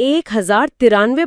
1,093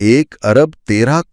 1,13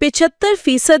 75%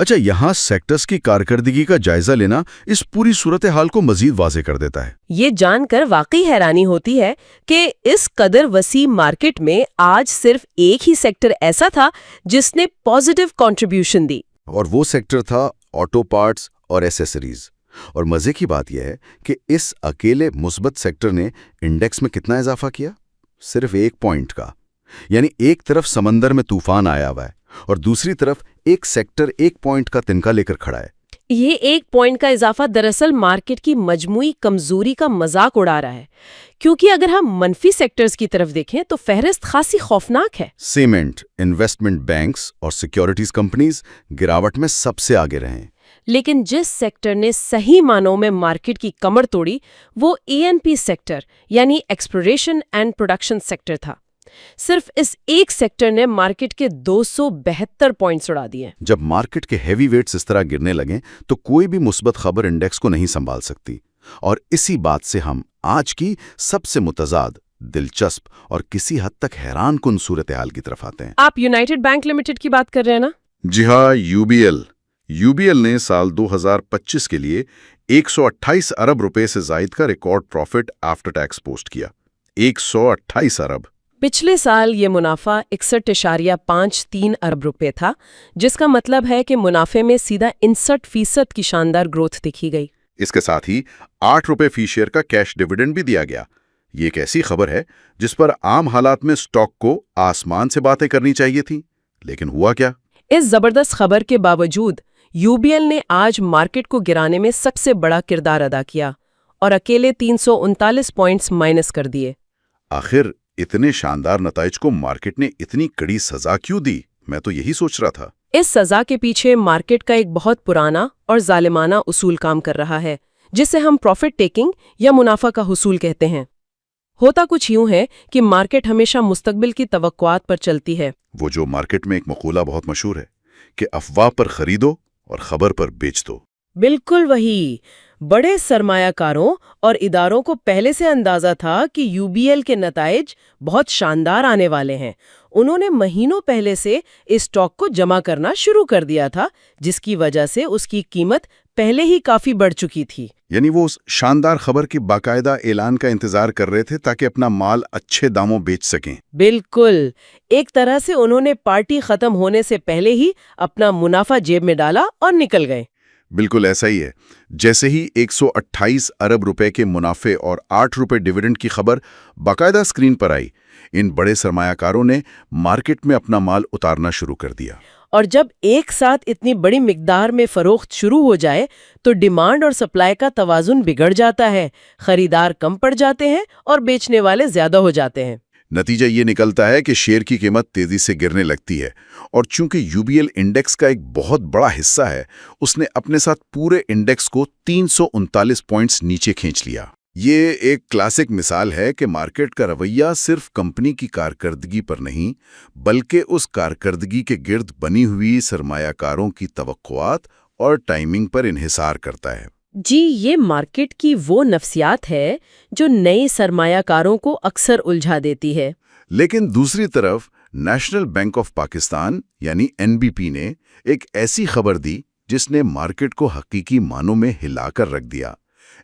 اچھا، یہاں سیکٹرز کی کارکردگی کا جائزہ لینا اس پوری صورتحال کو مزید واضح کر دیتا ہے۔ یہ جان کر واقعی حیرانی ہوتی ہے کہ اس قدر وسیع مارکیٹ میں آج صرف ایک ہی سیکٹر ایسا تھا جس نے پازیٹیو کنٹریبیوشن دی، اور وہ سیکٹر تھا آٹو پارٹس اور ایسیسریز۔ اور مزے کی بات یہ ہے کہ اس اکیلے مثبت سیکٹر نے انڈیکس میں کتنا اضافہ کیا؟ صرف 1 پوائنٹ کا۔ یعنی ایک طرف سمندر میں طوفان آیا ہوا ہے اور دوسری طرف ایک سیکٹر 1 پوائنٹ کا تنکا لے کر کھڑا ہے۔ یہ 1 پوائنٹ کا اضافہ دراصل مارکیٹ کی مجموعی کمزوری کا مذاق اڑا رہا ہے، کیونکہ اگر ہم منفی سیکٹرز کی طرف دیکھیں تو فہرست خاصی خوفناک ہے۔ سیمنٹ، انویسٹمنٹ بینکس اور سیکیورٹیز کمپنیز گراوٹ میں سب سے آگے رہیں۔ لیکن جس سیکٹر نے صحیح معنوں میں مارکیٹ کی کمر توڑی وہ E&P سیکٹر یعنی ایکسپلوریشن اینڈ پروڈکشن سیکٹر تھا۔ صرف اس ایک سیکٹر نے مارکیٹ کے 272 پوائنٹس اڑا دیے۔ جب مارکیٹ کے ہیوی ویٹس اس طرح گرنے لگیں تو کوئی بھی مثبت خبر انڈیکس کو نہیں سنبھال سکتی، اور اسی بات سے ہم آج کی سب سے متضاد، دلچسپ اور کسی حد تک حیران کن صورتحال کی طرف آتے ہیں۔ آپ یونائٹڈ بینک لمیٹڈ کی بات کر رہے ہیں نا؟ جی ہاں، یو بی ایل نے سال 2025 کے لیے 128 ارب روپے سے زائد کا record profit after tax post کیا۔ 128 ارب! پچھلے سال یہ منافع 61.53 ارب روپے تھا، جس کا مطلب ہے کہ منافع میں سیدھا 59% کی شاندار گروتھ دکھی گئی۔ اس کے ساتھ ہی 8 روپے فی شیئر کا کیش ڈیویڈنڈ بھی دیا گیا۔ یہ ایک ایسی خبر ہے جس پر عام حالات میں سٹاک کو آسمان سے باتیں کرنی چاہیے تھیں، لیکن ہوا کیا؟ اس زبردست خبر کے باوجود UBL نے آج مارکیٹ کو گرانے میں سب سے بڑا کردار ادا کیا اور اکیلے 339 پوائنٹس مائنس کر دیے۔ آخر اتنے شاندار نتائج کو مارکیٹ نے اتنی کڑی سزا کیوں دی؟ میں تو یہی سوچ رہا تھا۔ اس سزا کے پیچھے مارکیٹ کا ایک بہت پرانا اور ظالمانہ اصول کام کر رہا ہے، جسے ہم پروفٹ ٹیکنگ یا منافع کا حصول کہتے ہیں۔ ہوتا کچھ یوں ہے کہ مارکیٹ ہمیشہ مستقبل کی توقعات پر چلتی ہے۔ وہ جو مارکیٹ میں ایک مقولہ بہت مشہور ہے کہ افواہ پر خریدو اور خبر پر بیچ دو۔ بالکل وہی۔ بڑے سرمایہ کاروں اور اداروں کو پہلے سے اندازہ تھا کہ UBL کے نتائج بہت شاندار آنے والے ہیں۔ انہوں نے مہینوں پہلے سے اس اسٹاک کو جمع کرنا شروع کر دیا تھا، جس کی وجہ سے اس کی قیمت پہلے ہی کافی بڑھ چکی تھی۔ یعنی وہ اس شاندار خبر کی باقاعدہ اعلان کا انتظار کر رہے تھے تاکہ اپنا مال اچھے داموں بیچ سکیں۔ بالکل، ایک طرح سے انہوں نے پارٹی ختم ہونے سے پہلے ہی اپنا منافع جیب میں ڈالا اور نکل گئے۔ بالکل ایسا ہی ہے۔ جیسے ہی 128 ارب روپے کے منافع اور 8 روپے ڈیویڈنڈ کی خبر باقاعدہ سکرین پر آئی، ان بڑے سرمایہ کاروں نے مارکیٹ میں اپنا مال اتارنا شروع کر دیا۔ اور جب ایک ساتھ اتنی بڑی مقدار میں فروخت شروع ہو جائے تو ڈیمانڈ اور سپلائی کا توازن بگڑ جاتا ہے، خریدار کم پڑ جاتے ہیں اور بیچنے والے زیادہ ہو جاتے ہیں۔ نتیجہ یہ نکلتا ہے کہ شیئر کی قیمت تیزی سے گرنے لگتی ہے، اور چونکہ UBL انڈیکس کا ایک بہت بڑا حصہ ہے، اس نے اپنے ساتھ پورے انڈیکس کو 339 پوائنٹس نیچے کھینچ لیا۔ یہ ایک کلاسک مثال ہے کہ مارکیٹ کا رویہ صرف کمپنی کی کارکردگی پر نہیں، بلکہ اس کارکردگی کے گرد بنی ہوئی سرمایہ کاروں کی توقعات اور ٹائمنگ پر انحصار کرتا ہے۔ جی، یہ مارکیٹ کی وہ نفسیات ہے جو نئے سرمایہ کاروں کو اکثر الجھا دیتی ہے۔ لیکن دوسری طرف نیشنل بینک آف پاکستان یعنی NBP نے ایک ایسی خبر دی جس نے مارکیٹ کو حقیقی معنوں میں ہلا کر رکھ دیا۔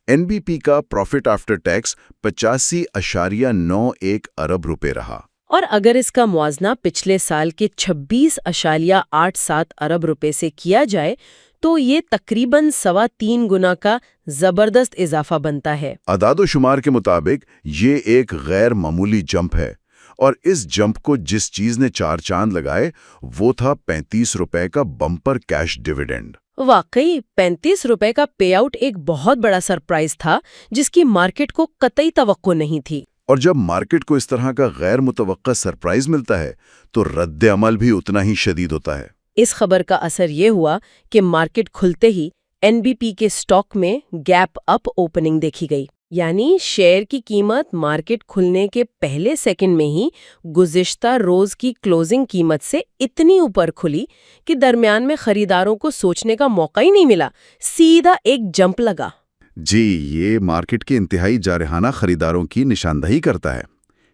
NBP کا پروفٹ آفٹر ٹیکس 85.91 ارب روپے رہا، اور اگر اس کا موازنہ پچھلے سال کے 26.87 ارب روپے سے کیا جائے تو یہ تقریباً 3.25 گنا کا زبردست اضافہ بنتا ہے۔ اعداد و شمار کے مطابق یہ ایک غیر معمولی جمپ ہے، اور اس جمپ کو جس چیز نے 4 چاند لگائے وہ تھا 35 روپے کا بمپر کیش ڈیویڈنڈ۔ واقعی 35 روپے کا پے آؤٹ ایک بہت بڑا سرپرائز تھا جس کی مارکیٹ کو قطعی توقع نہیں تھی۔ اور جب مارکیٹ کو اس طرح کا غیر متوقع سرپرائز ملتا ہے تو رد عمل بھی اتنا ہی شدید ہوتا ہے۔ اس خبر کا اثر یہ ہوا کہ مارکیٹ کھلتے ہی NBP کے سٹاک میں گیپ اپ اوپننگ دیکھی گئی، یعنی شیئر کی قیمت مارکیٹ کھلنے کے پہلے سیکنڈ میں ہی گزشتہ روز کی کلوزنگ قیمت سے اتنی اوپر کھلی کہ درمیان میں خریداروں کو سوچنے کا موقع ہی نہیں ملا، سیدھا ایک جمپ لگا۔ جی، یہ مارکیٹ کے انتہائی جارحانہ خریداروں کی نشاندہی کرتا ہے۔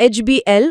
HBL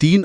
3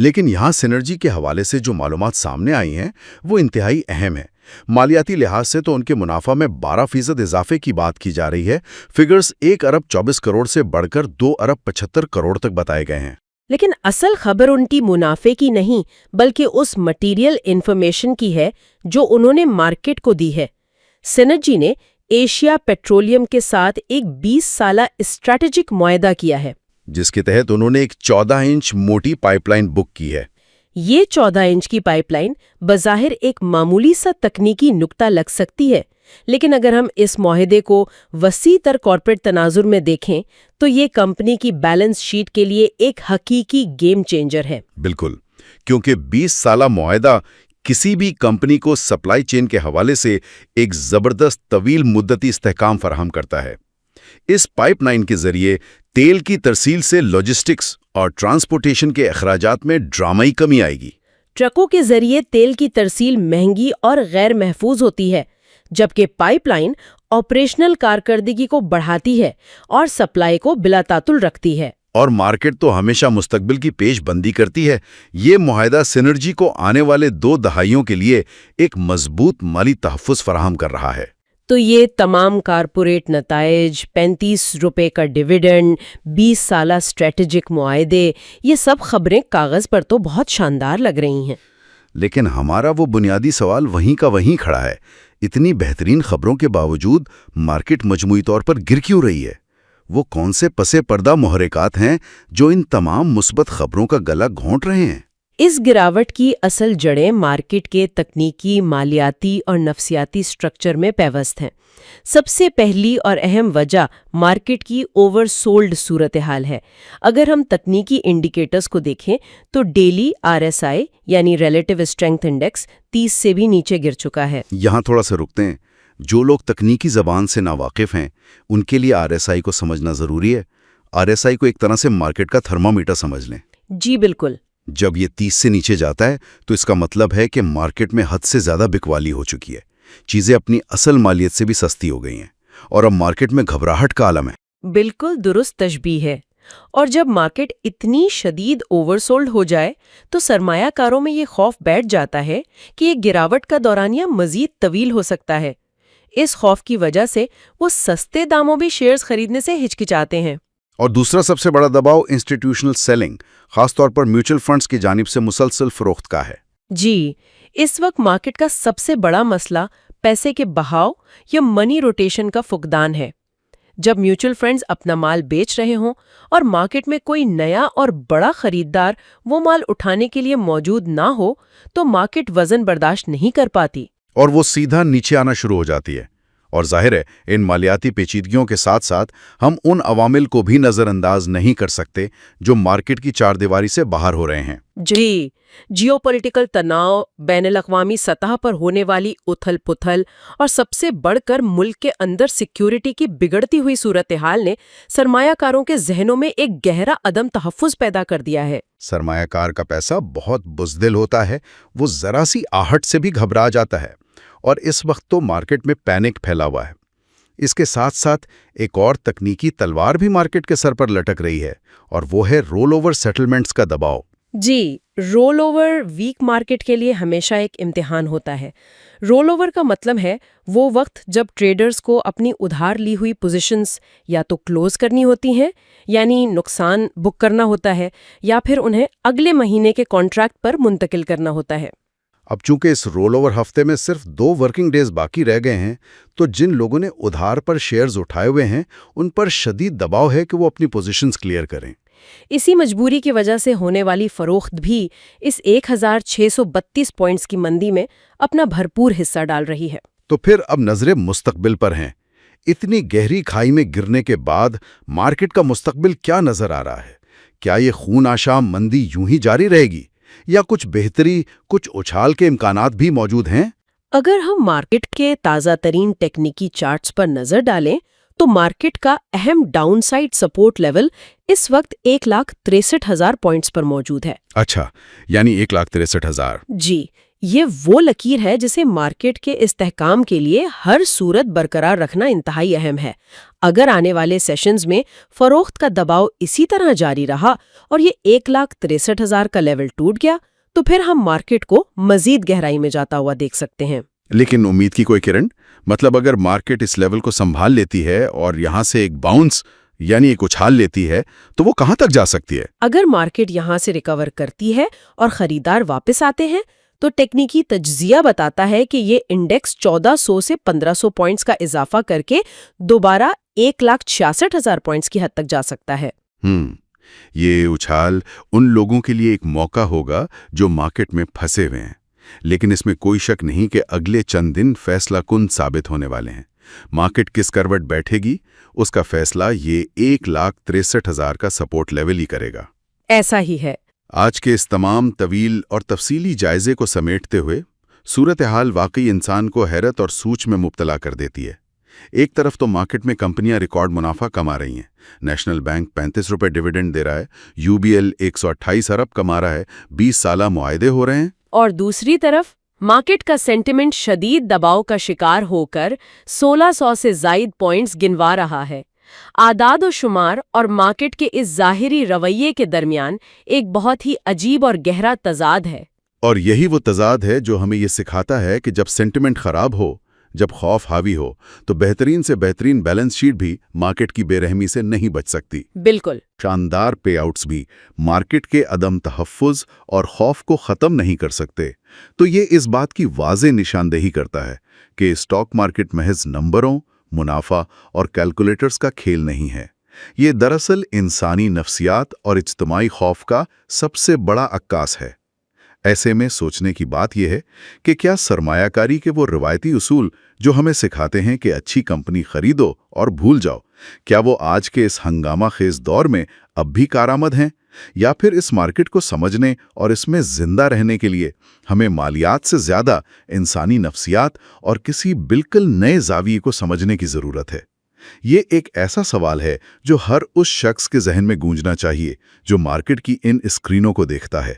لیکن یہاں سینرجی کے حوالے سے جو معلومات سامنے آئی ہیں وہ انتہائی اہم ہے۔ مالیاتی لحاظ سے تو ان کے منافع میں 12% اضافے کی بات کی جا رہی ہے۔ فگرز 1 ارب 24 کروڑ سے بڑھ کر 2 ارب 75 کروڑ تک بتائے گئے ہیں۔ لیکن اصل خبر ان کی منافع کی نہیں بلکہ اس مٹیریل انفارمیشن کی ہے جو انہوں نے مارکیٹ کو دی ہے۔ سینرجی نے ایشیا پیٹرولیم کے ساتھ ایک 20 سالہ اسٹریٹجک معاہدہ کیا ہے، جس کے تحت انہوں نے ایک 14 انچ موٹی پائپ لائن بک کی ہے۔ یہ 14 انچ کی پائپ لائن بظاہر ایک معمولی سا تکنیکی نکتہ لگ سکتی ہے، لیکن اگر ہم اس معاہدے کو وسیع تر کارپوریٹ تناظر میں دیکھیں تو یہ کمپنی کی بیلنس شیٹ کے لیے ایک حقیقی گیم چینجر ہے۔ بالکل، کیونکہ 20 سالہ معاہدہ کسی بھی کمپنی کو سپلائی چین کے حوالے سے ایک زبردست طویل مدتی استحکام فراہم کرتا ہے۔ اس پائپ لائن کے ذریعے تیل کی ترسیل سے لاجسٹکس اور ٹرانسپورٹیشن کے اخراجات میں ڈرامائی کمی آئے گی۔ ٹرکوں کے ذریعے تیل کی ترسیل مہنگی اور غیر محفوظ ہوتی ہے، جبکہ پائپ لائن آپریشنل کارکردگی کو بڑھاتی ہے اور سپلائی کو بلا تعطل رکھتی ہے۔ اور مارکیٹ تو ہمیشہ مستقبل کی پیش بندی کرتی ہے۔ یہ معاہدہ سینرجی کو آنے والے 2 دہائیوں کے لیے ایک مضبوط مالی تحفظ فراہم کر رہا ہے۔ تو یہ تمام کارپوریٹ نتائج، 35 روپے کا ڈیویڈنڈ، 20 سالہ اسٹریٹجک معاہدے، یہ سب خبریں کاغذ پر تو بہت شاندار لگ رہی ہیں، لیکن ہمارا وہ بنیادی سوال وہیں کا وہیں کھڑا ہے۔ اتنی بہترین خبروں کے باوجود مارکیٹ مجموعی طور پر گر کیوں رہی ہے؟ وہ کون سے پسے پردہ محرکات ہیں جو ان تمام مثبت خبروں کا گلا گھونٹ رہے ہیں؟ اس گراوٹ کی اصل جڑیں مارکیٹ کے تکنیکی، مالیاتی اور نفسیاتی سٹرکچر میں پیوست ہیں۔ سب سے پہلی اور اہم وجہ مارکیٹ کی اوور سولڈ صورتحال ہے۔ اگر ہم تکنیکی انڈیکیٹرز کو دیکھیں تو ڈیلی RSI یعنی ریلیٹیو اسٹرینگتھ انڈیکس 30 سے بھی نیچے گر چکا ہے۔ یہاں تھوڑا سا رکتے ہیں۔ جو لوگ تکنیکی زبان سے ناواقف ہیں ان کے لیے RSI کو سمجھنا ضروری ہے۔ RSI کو ایک طرح سے مارکیٹ کا تھرمامیٹر سمجھ لیں۔ جی بالکل۔ جب یہ 30 سے نیچے جاتا ہے تو اس کا مطلب ہے کہ مارکیٹ میں حد سے زیادہ بکوالی ہو چکی ہے، چیزیں اپنی اصل مالیت سے بھی سستی ہو گئی ہیں اور اب مارکیٹ میں گھبراہٹ کا عالم ہے۔ بالکل درست تشبیہ ہے۔ اور جب مارکیٹ اتنی شدید اوور سولڈ ہو جائے تو سرمایہ کاروں میں یہ خوف بیٹھ جاتا ہے کہ یہ گراوٹ کا دورانیہ مزید طویل ہو سکتا ہے۔ اس خوف کی وجہ سے وہ سستے داموں بھی شیئرز خریدنے سے ہچکچاتے ہیں۔ اور دوسرا سب سے بڑا دباؤ انسٹیٹیوشنل سیلنگ، خاص طور پر میوچل فنڈز کی جانب سے مسلسل فروخت کا ہے۔ جی، اس وقت مارکیٹ کا سب سے بڑا مسئلہ پیسے کے بہاؤ یا منی روٹیشن کا فقدان ہے۔ جب میوچل فنڈز اپنا مال بیچ رہے ہوں اور مارکیٹ میں کوئی نیا اور بڑا خریدار وہ مال اٹھانے کے لیے موجود نہ ہو تو مارکیٹ وزن برداشت نہیں کر پاتی اور وہ سیدھا نیچے آنا شروع ہو جاتی ہے۔ اور ظاہر ہے ان مالیاتی پیچیدگیوں کے ساتھ ساتھ ہم ان عوامل کو بھی نظر انداز نہیں کر سکتے جو مارکیٹ کی چار دیواری سے باہر ہو رہے ہیں۔ جی، جیو پولیٹیکل تناؤ، بین الاقوامی سطح پر ہونے والی اتھل پتھل اور سب سے بڑھ کر ملک کے اندر سیکیورٹی کی بگڑتی ہوئی صورتحال نے سرمایہ کاروں کے ذہنوں میں ایک گہرا عدم تحفظ پیدا کر دیا ہے۔ سرمایہ کار کا پیسہ بہت بزدل ہوتا ہے، وہ ذرا سی آہٹ سے بھی گھبرا جاتا ہے، اور اس وقت تو مارکیٹ میں پینک پھیلا ہوا ہے۔ اس کے ساتھ ساتھ ایک اور تکنیکی تلوار بھی مارکیٹ کے سر پر لٹک رہی ہے، اور وہ ہے رول اوور سیٹلمنٹس کا دباؤ۔ جی، رول اوور ویک مارکیٹ کے لیے ہمیشہ ایک امتحان ہوتا ہے۔ رول اوور کا مطلب ہے وہ وقت جب ٹریڈرز کو اپنی ادھار لی ہوئی پوزیشنز یا تو کلوز کرنی ہوتی ہیں، یعنی نقصان بک کرنا ہوتا ہے، یا پھر انہیں اگلے مہینے کے کانٹریکٹ پر منتقل کرنا ہوتا ہے۔ اب چونکہ اس رول اوور ہفتے میں صرف 2 ورکنگ ڈیز باقی رہ گئے ہیں، تو جن لوگوں نے ادھار پر شیئرز اٹھائے ہوئے ہیں ان پر شدید دباؤ ہے کہ وہ اپنی پوزیشنز کلیئر کریں۔ اسی مجبوری کی وجہ سے ہونے والی فروخت بھی اس 1632 پوائنٹس کی مندی میں اپنا بھرپور حصہ ڈال رہی ہے۔ تو پھر اب نظریں مستقبل پر ہیں۔ اتنی گہری کھائی میں گرنے کے بعد مارکیٹ کا مستقبل کیا نظر آ رہا ہے؟ کیا یہ خون آشام مندی یوں ہی جاری رہے گی، یا کچھ بہتری، کچھ اچھال کے امکانات بھی موجود ہیں؟ اگر ہم مارکیٹ کے تازہ ترین ٹیکنیکی چارٹس پر نظر ڈالیں تو مارکیٹ کا اہم ڈاؤن سائڈ سپورٹ لیول اس وقت 1,63,000 پوائنٹس پر موجود ہے۔ اچھا، یعنی 1,63,000۔ جی، یہ وہ لکیر ہے جسے مارکیٹ کے استحکام کے لیے ہر صورت برقرار رکھنا انتہائی اہم ہے۔ اگر آنے والے سیشنز میں فروخت کا دباؤ اسی طرح جاری رہا اور یہ 1,63,000 کا لیول ٹوٹ گیا تو پھر ہم مارکیٹ کو مزید گہرائی میں جاتا ہوا دیکھ سکتے ہیں۔ لیکن امید کی کوئی کرن؟ مطلب اگر مارکیٹ اس لیول کو سنبھال لیتی ہے اور یہاں سے ایک باؤنس یعنی ایک اچھال لیتی ہے تو وہ کہاں تک جا سکتی ہے؟ اگر مارکیٹ یہاں سے ریکور کرتی ہے اور خریدار واپس آتے ہیں تو ٹیکنیکی تجزیہ بتاتا ہے کہ یہ انڈیکس 1400 سے 1500 پوائنٹس کا اضافہ کر کے دوبارہ 1,66,000 پوائنٹس کی حد تک جا سکتا ہے۔ یہ اچھال ان لوگوں کے لیے ایک موقع ہوگا جو مارکیٹ میں پھنسے ہوئے ہیں، لیکن اس میں کوئی شک نہیں کہ اگلے چند دن فیصلہ کن ثابت ہونے والے ہیں۔ مارکیٹ کس کروٹ بیٹھے گی اس کا فیصلہ یہ 1,63,000 کا سپورٹ لیول ہی کرے گا۔ ایسا ہی ہے۔ آج کے اس تمام طویل اور تفصیلی جائزے کو سمیٹتے ہوئے صورتحال واقعی انسان کو حیرت اور سوچ میں مبتلا کر دیتی ہے۔ ایک طرف تو مارکیٹ میں کمپنیاں ریکارڈ منافع کما رہی ہیں، نیشنل بینک 35 روپے ڈیویڈنڈ دے رہا ہے، UBL 128 ارب کما رہا ہے، 20 سالہ معاہدے ہو رہے ہیں، اور دوسری طرف مارکیٹ کا سینٹیمنٹ شدید دباؤ کا شکار ہو کر 1,600 سے زائد پوائنٹس گنوا رہا ہے۔ اعداد و شمار اور مارکیٹ کے اس ظاہری رویے کے درمیان ایک بہت ہی عجیب اور گہرا تضاد ہے۔ اور یہی وہ تضاد ہے جو ہمیں یہ سکھاتا ہے کہ جب سینٹیمنٹ خراب ہو، جب خوف حاوی ہو، تو بہترین سے بہترین بیلنس شیٹ بھی مارکیٹ کی بے رحمی سے نہیں بچ سکتی۔ بالکل۔ شاندار پے آؤٹس بھی مارکیٹ کے عدم تحفظ اور خوف کو ختم نہیں کر سکتے۔ تو یہ اس بات کی واضح نشاندہی کرتا ہے کہ اسٹاک مارکیٹ محض نمبروں، منافع اور کیلکولیٹرز کا کھیل نہیں ہے۔ یہ دراصل انسانی نفسیات اور اجتماعی خوف کا سب سے بڑا عکاس ہے۔ ایسے میں سوچنے کی بات یہ ہے کہ کیا سرمایہ کاری کے وہ روایتی اصول جو ہمیں سکھاتے ہیں کہ اچھی کمپنی خریدو اور بھول جاؤ، کیا وہ آج کے اس ہنگامہ خیز دور میں اب بھی کارآمد ہیں؟ یا پھر اس مارکیٹ کو سمجھنے اور اس میں زندہ رہنے کے لیے ہمیں مالیات سے زیادہ انسانی نفسیات اور کسی بالکل نئے زاویے کو سمجھنے کی ضرورت ہے؟ یہ ایک ایسا سوال ہے جو ہر اس شخص کے ذہن میں گونجنا چاہیے جو مارکیٹ کی ان اسکرینوں کو دیکھتا ہے۔